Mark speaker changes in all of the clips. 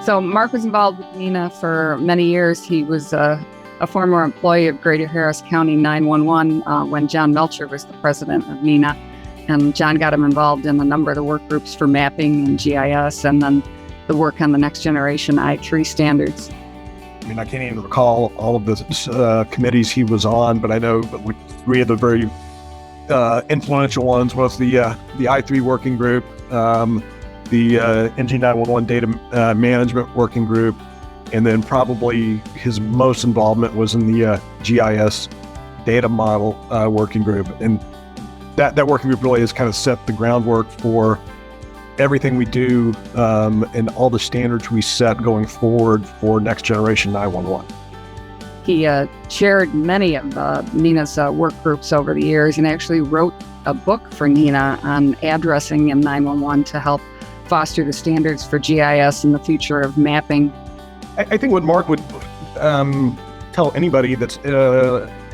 Speaker 1: So Mark was involved with NENA for many years. He was a former employee of Greater Harris County 911 when John Melcher was the president of NENA. And John got him involved in a number of the work groups for mapping and GIS, and then the work on the next generation I3 standards.
Speaker 2: I mean, I can't even recall all of the committees he was on, but I know three of the very influential ones was the I3 working group, the NG911 data management working group, and then probably his most involvement was in the GIS data model working group. And that working group really has kind of set the groundwork for everything we do and all the standards we set going forward for next generation 911.
Speaker 1: He chaired many of NENA's work groups over the years and actually wrote a book for NENA on addressing in 911 to help foster the standards for GIS and the future of mapping.
Speaker 2: I think what Mark would tell anybody that's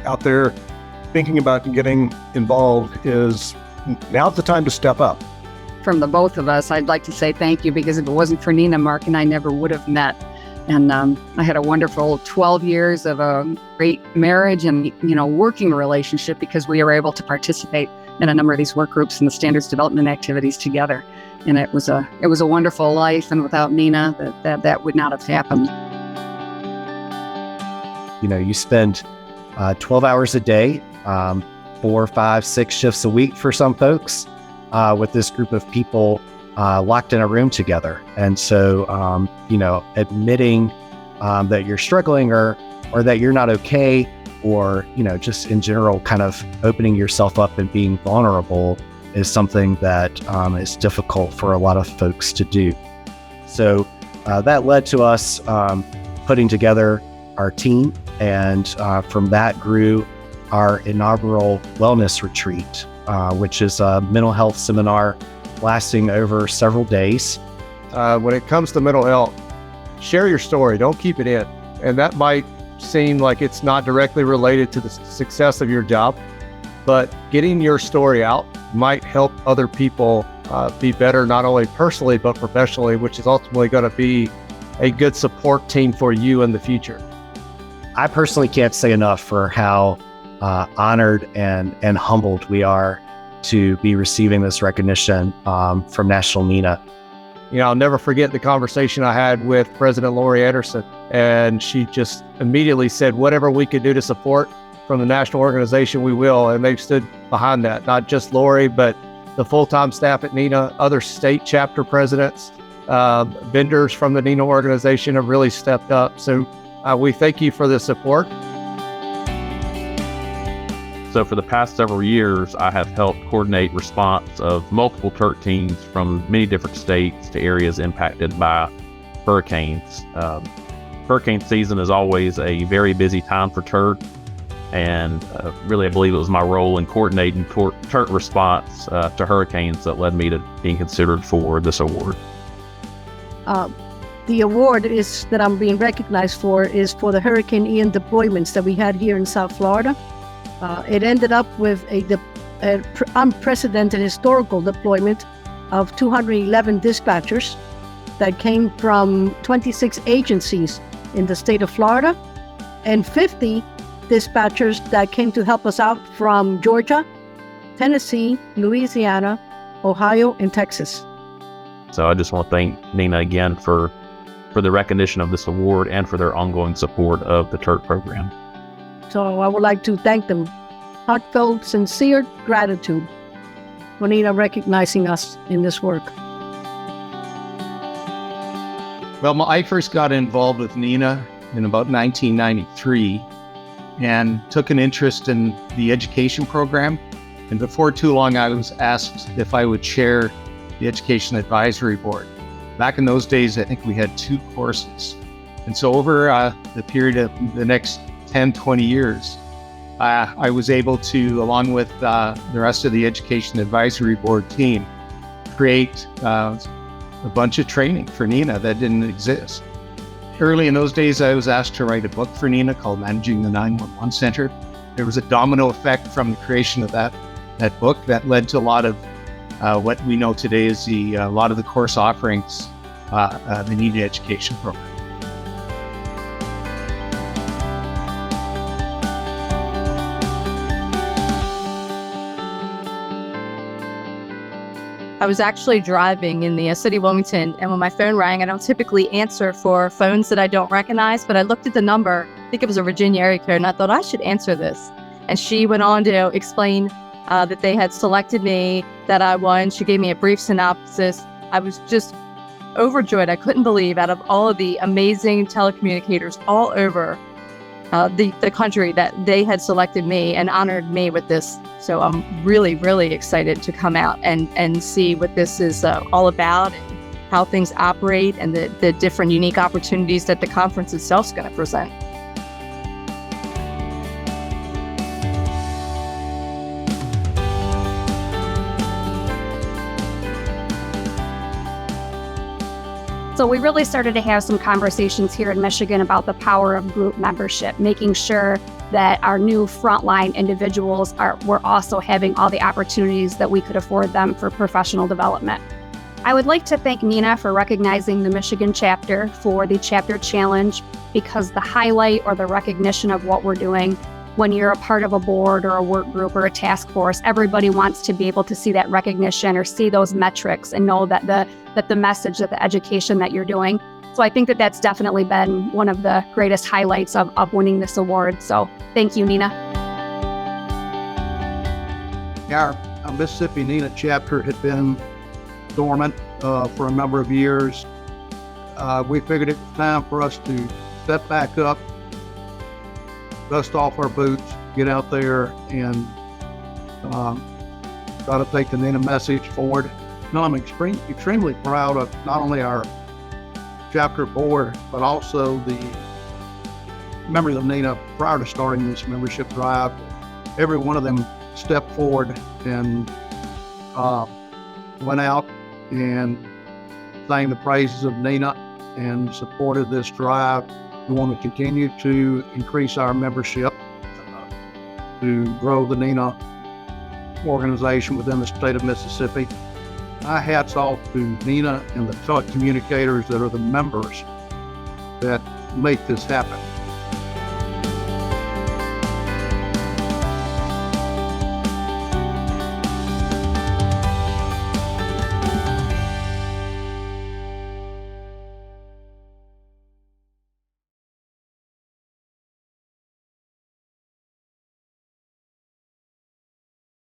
Speaker 2: out there thinking about getting involved is now's the time to step up.
Speaker 1: From the both of us, I'd like to say thank you, because if it wasn't for NENA, Mark and I never would have met. And I had a wonderful 12 years of a great marriage and, working relationship, because we were able to participate in a number of these work groups and the standards development activities together. And it was a wonderful life. And without NENA, that would not have happened.
Speaker 3: You spend 12 hours a day, 4, 5, 6 shifts a week for some folks, with this group of people locked in a room together. And so, admitting that you're struggling or that you're not okay, or, just in general, kind of opening yourself up and being vulnerable is something that is difficult for a lot of folks to do. So that led to us putting together our team, and from that grew our inaugural wellness retreat, which is a mental health seminar lasting over several days.
Speaker 4: When it comes to mental health, share your story, don't keep it in. And that might seem like it's not directly related to the success of your job, but getting your story out might help other people be better, not only personally, but professionally, which is ultimately going to be a good support team for you in the future.
Speaker 3: I personally can't say enough for how honored and humbled we are to be receiving this recognition from National NENA.
Speaker 4: I'll never forget the conversation I had with President Lori Anderson, and she just immediately said, whatever we could do to support from the national organization, we will. And they've stood behind that, not just Lori, but the full-time staff at NENA, other state chapter presidents, vendors from the NENA organization have really stepped up. So we thank you for the support.
Speaker 5: So for the past several years, I have helped coordinate response of multiple TURT teams from many different states to areas impacted by hurricanes. Hurricane season is always a very busy time for TURT, and really I believe it was my role in coordinating TURT response to hurricanes that led me to being considered for this award.
Speaker 6: The award that I'm being recognized for is for the Hurricane Ian deployments that we had here in South Florida. It ended up with an unprecedented historical deployment of 211 dispatchers that came from 26 agencies in the state of Florida, and 50 dispatchers that came to help us out from Georgia, Tennessee, Louisiana, Ohio, and Texas.
Speaker 5: So I just want to thank NENA again for the recognition of this award and for their ongoing support of the TURT program.
Speaker 6: So I would like to thank them. Heartfelt, sincere gratitude for NENA recognizing us in this work.
Speaker 7: Well, I first got involved with NENA in about 1993 and took an interest in the education program. And before too long, I was asked if I would chair the Education Advisory Board. Back in those days, I think we had 2 courses. And so over the period of the next 10, 20 years, I was able to, along with the rest of the Education Advisory Board team, create a bunch of training for NENA that didn't exist. Early in those days, I was asked to write a book for NENA called Managing the 911 Center. There was a domino effect from the creation of that book that led to a lot of what we know today is a lot of the course offerings the NINA education program.
Speaker 8: I was actually driving in the city of Wilmington, and when my phone rang, I don't typically answer for phones that I don't recognize, but I looked at the number, I think it was a Virginia area code, and I thought I should answer this. And she went on to explain that they had selected me, that I won. She gave me a brief synopsis. I was just overjoyed. I couldn't believe, out of all of the amazing telecommunicators all over the country, that they had selected me and honored me with this. So I'm really, really excited to come out and see what this is all about, and how things operate, and the different unique opportunities that the conference itself is going to present.
Speaker 9: So we really started to have some conversations here in Michigan about the power of group membership, making sure that our new frontline individuals were also having all the opportunities that we could afford them for professional development. I would like to thank NINA for recognizing the Michigan chapter for the Chapter Challenge, because the highlight or the recognition of what we're doing, when you're a part of a board or a work group or a task force, everybody wants to be able to see that recognition or see those metrics and know that the message, that the education that you're doing. So I think that that's definitely been one of the greatest highlights of winning this award. So thank you, NINA.
Speaker 10: Our Mississippi NINA chapter had been dormant for a number of years. We figured it was time for us to step back up, dust off our boots, get out there and try to take the NINA message forward. No, I'm extremely proud of not only our chapter board, but also the members of NINA prior to starting this membership drive. Every one of them stepped forward and went out and sang the praises of NINA and supported this drive. We want to continue to increase our membership to grow the NINA organization within the state of Mississippi. My hat's off to NINA and the telecommunicators that are the members that make this happen.